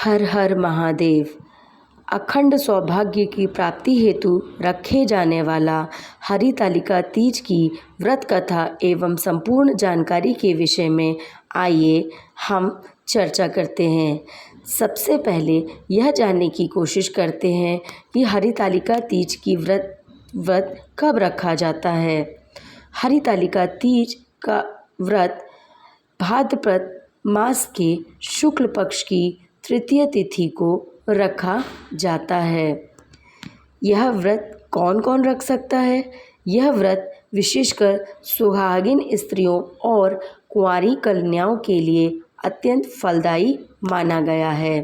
हर हर महादेव। अखंड सौभाग्य की प्राप्ति हेतु रखे जाने वाला हरितालिका तीज की व्रत कथा एवं संपूर्ण जानकारी के विषय में आइए हम चर्चा करते हैं। सबसे पहले यह जानने की कोशिश करते हैं कि हरितालिका तीज की व्रत कब रखा जाता है। हरितालिका तीज का व्रत भाद्रपद मास के शुक्ल पक्ष की तृतीय तिथि को रखा जाता है। यह व्रत कौन कौन रख सकता है? यह व्रत विशेषकर सुहागिन स्त्रियों और कुंवारी कन्याओं के लिए अत्यंत फलदायी माना गया है।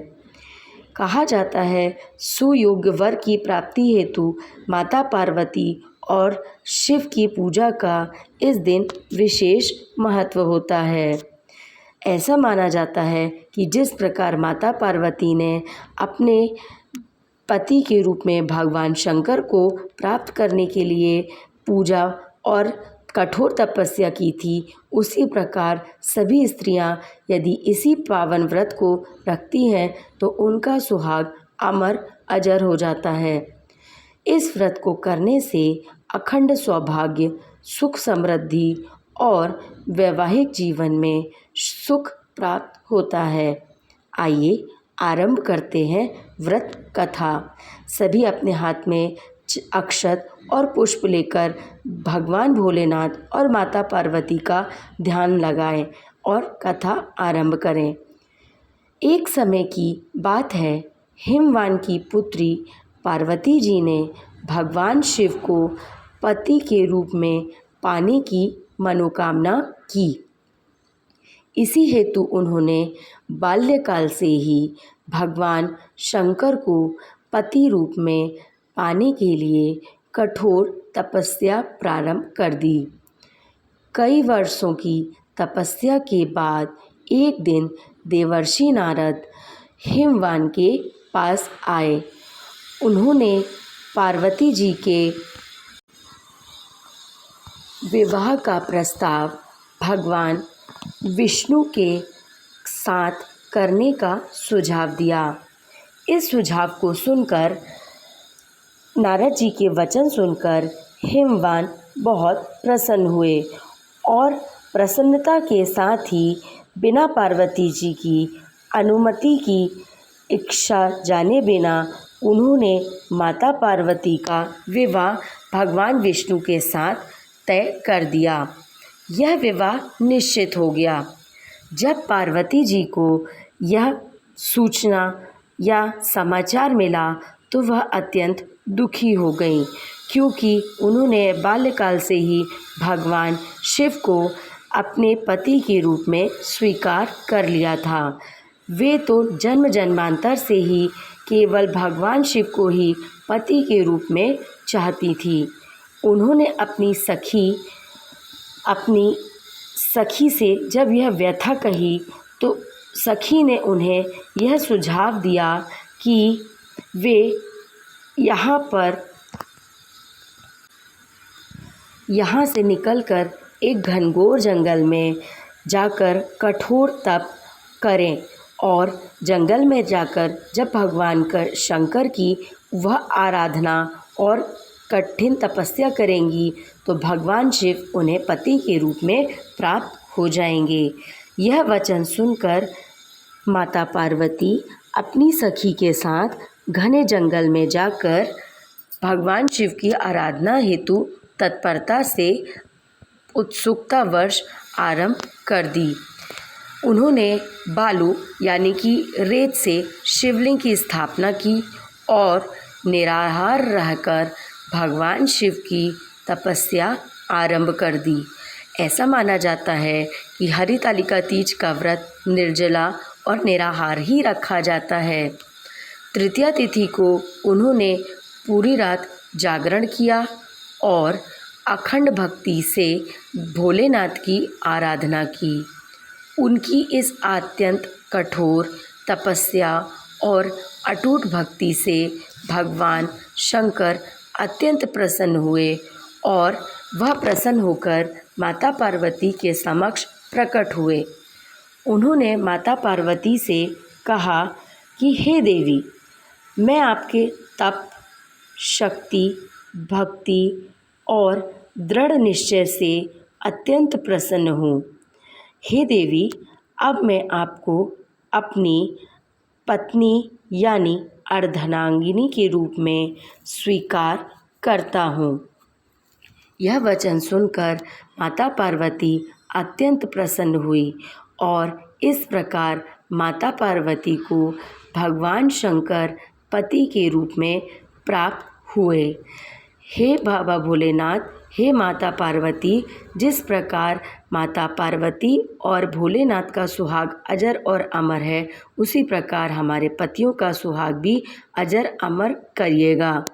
कहा जाता है सुयोग्य वर की प्राप्ति हेतु माता पार्वती और शिव की पूजा का इस दिन विशेष महत्व होता है। ऐसा माना जाता है कि जिस प्रकार माता पार्वती ने अपने पति के रूप में भगवान शंकर को प्राप्त करने के लिए पूजा और कठोर तपस्या की थी, उसी प्रकार सभी स्त्रियां यदि इसी पावन व्रत को रखती हैं तो उनका सुहाग अमर अजर हो जाता है। इस व्रत को करने से अखंड सौभाग्य, सुख समृद्धि और वैवाहिक जीवन में सुख प्राप्त होता है। आइए आरंभ करते हैं व्रत कथा। सभी अपने हाथ में अक्षत और पुष्प लेकर भगवान भोलेनाथ और माता पार्वती का ध्यान लगाएं और कथा आरंभ करें। एक समय की बात है, हिमवान की पुत्री पार्वती जी ने भगवान शिव को पति के रूप में पाने की मनोकामना की। इसी हेतु उन्होंने बाल्यकाल से ही भगवान शंकर को पति रूप में पाने के लिए कठोर तपस्या प्रारंभ कर दी। कई वर्षों की तपस्या के बाद एक दिन देवर्षि नारद हिमवान के पास आए। उन्होंने पार्वती जी के विवाह का प्रस्ताव भगवान विष्णु के साथ करने का सुझाव दिया। इस सुझाव को सुनकर, नारद जी के वचन सुनकर हिमवान बहुत प्रसन्न हुए और प्रसन्नता के साथ ही बिना पार्वती जी की अनुमति की इच्छा जाने बिना उन्होंने माता पार्वती का विवाह भगवान विष्णु के साथ तय कर दिया। यह विवाह निश्चित हो गया। जब पार्वती जी को यह सूचना या समाचार मिला तो वह अत्यंत दुखी हो गईं, क्योंकि उन्होंने बाल्यकाल से ही भगवान शिव को अपने पति के रूप में स्वीकार कर लिया था। वे तो जन्म जन्मांतर से ही केवल भगवान शिव को ही पति के रूप में चाहती थी। उन्होंने अपनी सखी से जब यह व्यथा कही तो सखी ने उन्हें यह सुझाव दिया कि वे यहाँ से निकलकर एक घनघोर जंगल में जाकर कठोर तप करें और जंगल में जाकर जब भगवान शंकर की वह आराधना और कठिन तपस्या करेंगी तो भगवान शिव उन्हें पति के रूप में प्राप्त हो जाएंगे। यह वचन सुनकर माता पार्वती अपनी सखी के साथ घने जंगल में जाकर भगवान शिव की आराधना हेतु तत्परता से उत्सुकतावश आरंभ कर दी। उन्होंने बालू यानी कि रेत से शिवलिंग की स्थापना की और निराहार रहकर भगवान शिव की तपस्या आरंभ कर दी। ऐसा माना जाता है कि हरितालिका तीज का व्रत निर्जला और निराहार ही रखा जाता है। तृतीया तिथि को उन्होंने पूरी रात जागरण किया और अखंड भक्ति से भोलेनाथ की आराधना की। उनकी इस अत्यंत कठोर तपस्या और अटूट भक्ति से भगवान शंकर अत्यंत प्रसन्न हुए और वह प्रसन्न होकर माता पार्वती के समक्ष प्रकट हुए। उन्होंने माता पार्वती से कहा कि हे देवी, मैं आपके तप, शक्ति, भक्ति और दृढ़ निश्चय से अत्यंत प्रसन्न हूँ। हे देवी, अब मैं आपको अपनी पत्नी यानी अर्धनांगिनी के रूप में स्वीकार करता हूँ। यह वचन सुनकर माता पार्वती अत्यंत प्रसन्न हुई और इस प्रकार माता पार्वती को भगवान शंकर पति के रूप में प्राप्त हुए। हे बाबा भोलेनाथ, हे माता पार्वती, जिस प्रकार माता पार्वती और भोलेनाथ का सुहाग अजर और अमर है, उसी प्रकार हमारे पतियों का सुहाग भी अजर अमर करिएगा।